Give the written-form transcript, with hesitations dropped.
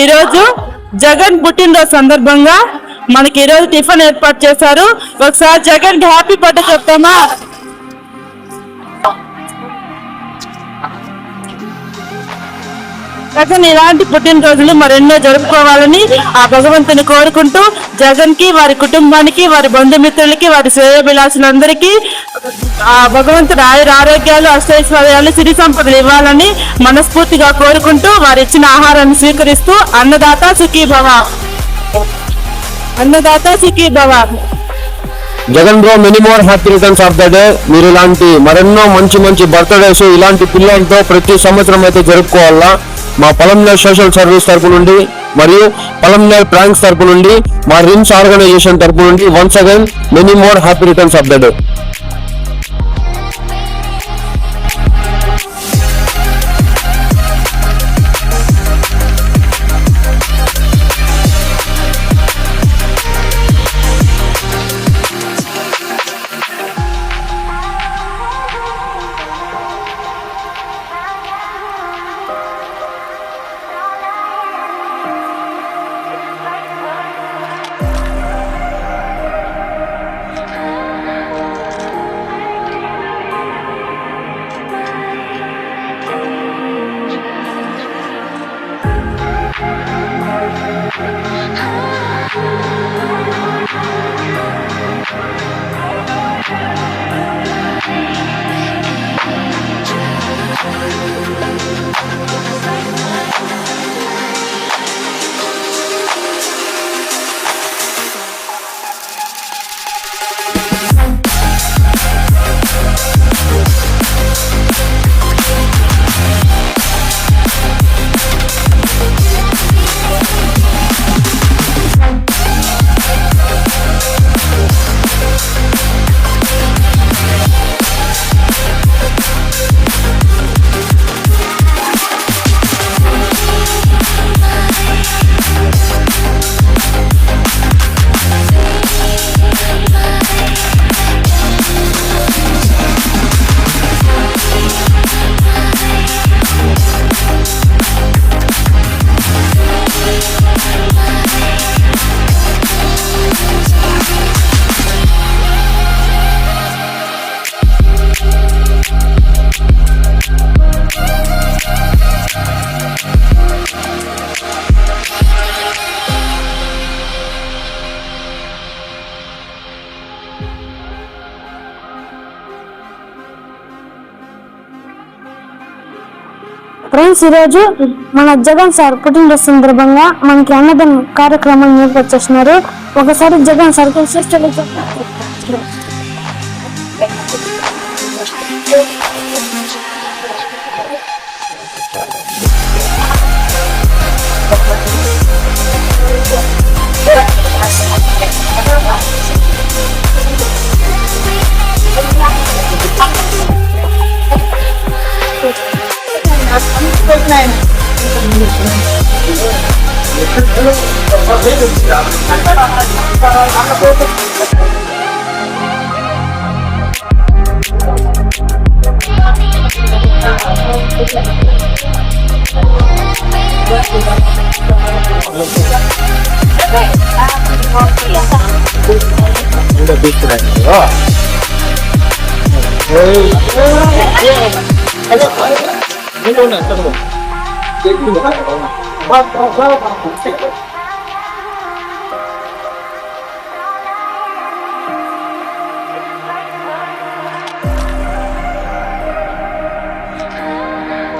ఈరోజు జగన్ పుట్టినరోజు సందర్భంగా మనకి ఈరోజు టిఫిన్ ఏర్పాటు చేశారు. ఒకసారి జగన్ కి హ్యాపీ బర్త్డే చెప్తామా? జగన్ ఇలాంటి పుట్టినరోజులు మరెన్నో జరుపుకోవాలని ఆ భగవంతుని కోరుకుంటూ జగన్ కి, వారి కుటుంబానికి, వారి బంధుమిత్రులకి, వారి శ్రేయోభిలాషులందరికీ ఆ భగవంతుడు ఆరోగ్యాలు, అష్టైశ్వర్యాలు, సిరి సంపదలు ఇవ్వాలని మనస్ఫూర్తిగా కోరుకుంటూ వారి ఇచ్చిన ఆహారాన్ని స్వీకరిస్తూ అన్నదాత సుఖీ భవ, అన్నదాత సుఖీ భవ. Jagan bro, many more happy returns of the day. మీరు ఇలాంటి మరెన్నో మంచి బర్త్డేస్ ఇలాంటి పిల్లలతో ప్రతి సంవత్సరం అయితే జరుపుకోవాలా. మా పలంనేర్ సోషల్ సర్వీస్ తరపు నుండి మరియు పలంనేర్ ప్రాంక్స్ తరపు నుండి, మా రిమ్స్ ఆర్గనైజేషన్ తరపు నుండి once again many more happy returns of the day. Friends, ఈరోజు మన జగన్ సార్ పుట్టినరోజు సందర్భంగా మనకి అన్నదాన కార్యక్రమం ఏర్పరచేస్తున్నారు. ఒకసారి జగన్ సార్ Hey,